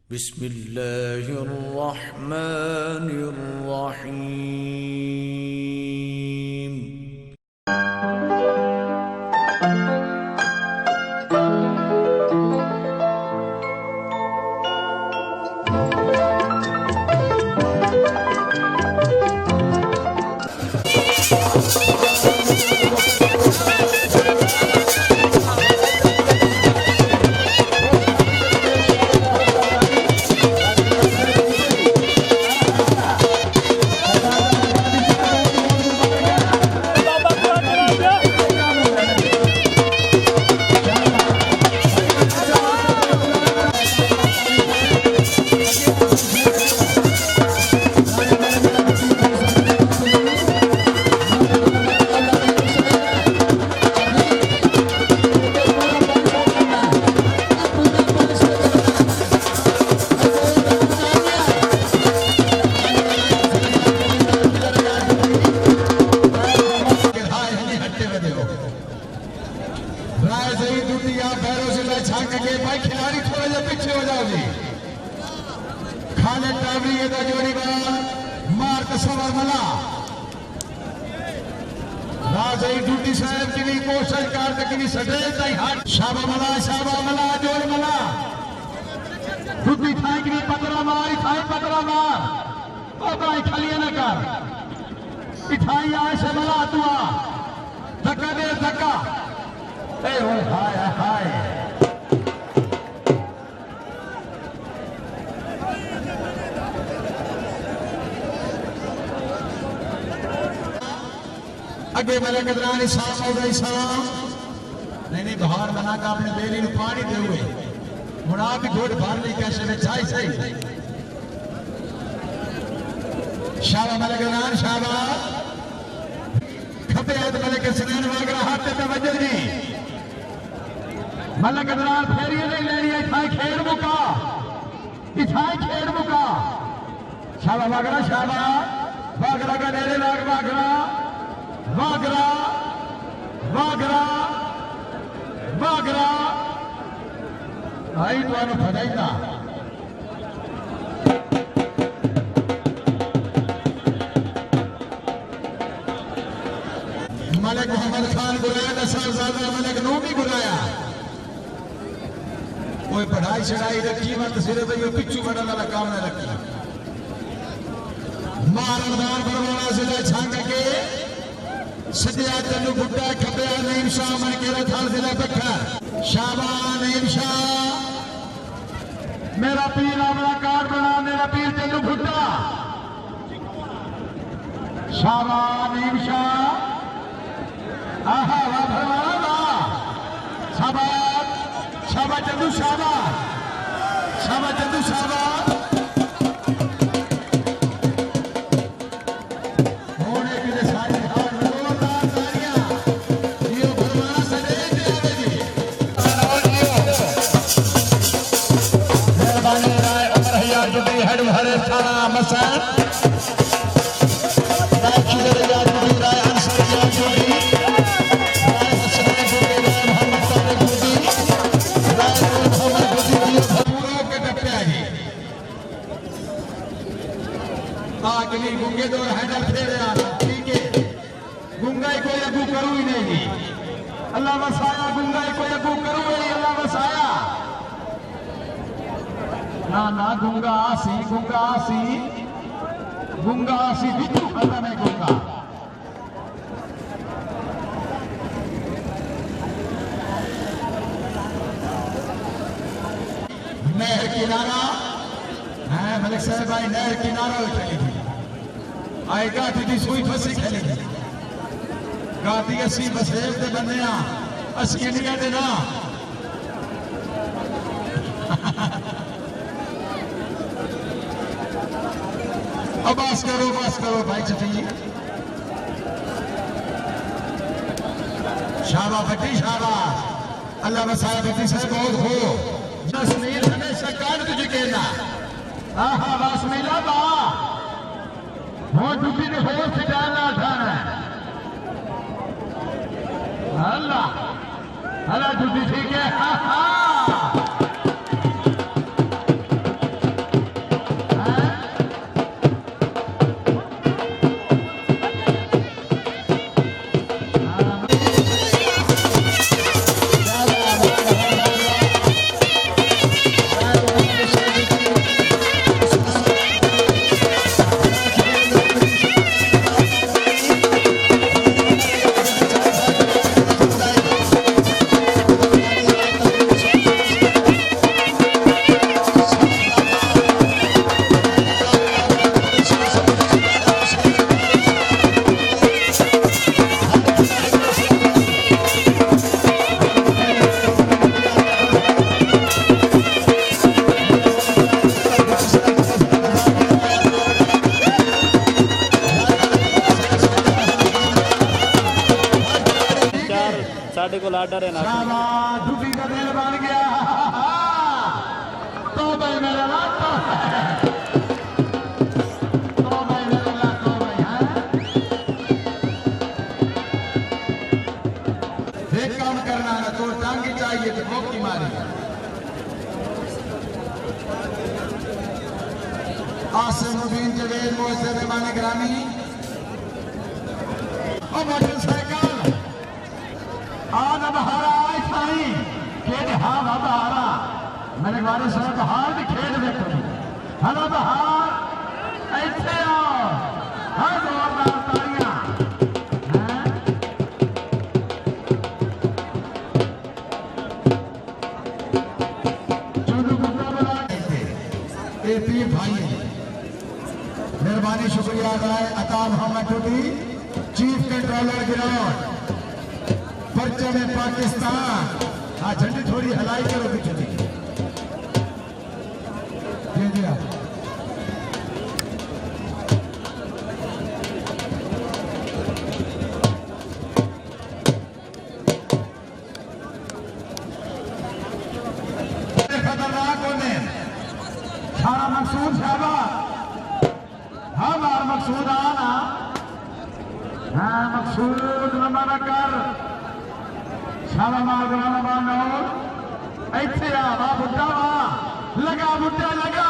बिस्मिल्लाहिर्रहमानिर्रहीम। खिलाड़ी थोड़ा जा पीछे हो जाओ जी। खाने टावरी का जोड़ी मार्क सवर मला राजई ड्यूटी साहब की भी कोशिश कर की सटे ताई हाथ शाबा मला जोड़ मला ड्यूटी थाई की पतरा मार ओ भाई खलिया न कर इठाई आए से मला तुआ धक्का दे धक्का ए हाय हाय अगे मेरे कदरान इसाम हो गई इसाम नहीं बाहर बना का अपने बेली में पानी दे हुए मुड़ा भी घोट भर नहीं कैसे में छाई सही शाबा मेरे कदरान शाबा खपे हाथ मेरे के सनैन वागरा हाथ पे वजह नहीं मेरे कदरान फेरिए नहीं लेनी है इथाई खेड़ मुका शाबा वागरा का नेरे लाग वागरा आई तो फटाइता मलिक मोहम्मद खान बुलाया साहबजादा मलिक नू भी बुलाया कोई पढ़ाई चढ़ाई रखी मत सिर्फ ये पिछू बढ़ने वाला काम न रखी मारदार बरवाना जिला छांग के सदिया तेन बुड्ढा खपया नईम शाह मैं केरा थाल जिला बखर शाबा नईम शाह मेरा पीर अपना कार्ड बना मेरा पीर तेन बुड्ढा शाबा नईम शाह आहा वाह भरवाना शाबा चंदू शाबा गुंगे दो हैंडल फेरे ठीक है गुंगाई कोई अगू करू ही नहीं अल्लाह वसाया गुंगाई कोई अगू करू ही नहीं अल्लाह वसाया ना गुंगा आसी बिजू खाता नहीं गुंगा नहर किनारा है मलिक साहब भाई नहर किनारा खेली थी आई गाठी की सुई फसी खेली थी गाठी असी बसेब दे बंदे असी इंडिया दे ना अब बस करो भाई चटी शाबा भट्टी शाबा अल्लाह वसाया भट्टी साहब बहुत हो जसमीर हमेशा काट तुझे कहना आहा बस मिला बा वो दूसरी ने हो सिटाना उठाना अल्लाह दूसरी ठीक है आर्डर है ना शाबाश ड्यूटी का दिन बन गया तो भाई मेरा लाट तो भाई मेरा लाट तो भाई है एक काम करना है तो टांगी चाहिए तो भोग की मारी आसिम मुबीन जवेद मोहसे मेहमान ग्रामी और मोटरसाइकिल आना बहारा आए साई खेल हाँ बहारा मेरे बारे से बहार भी खेल देखो हलो बहार ऐसे आओ हर जोरदार तालियां पीर भाई मेहरबानी शुक्रिया अदा अता मोहम्मद टूटी चीफ कंट्रोलर ग्राउंड पर्चे में पाकिस्तान हाँ झंडी थोड़ी हलाई करो पीछे जी जी खतरनाक होने सारा मकसूद साहबा हमार मकसूद आना हाँ मकसूद नंबर कर सारा मार बनाना बानो ऐसे आ बुट्टा लगा बुट्टा लगा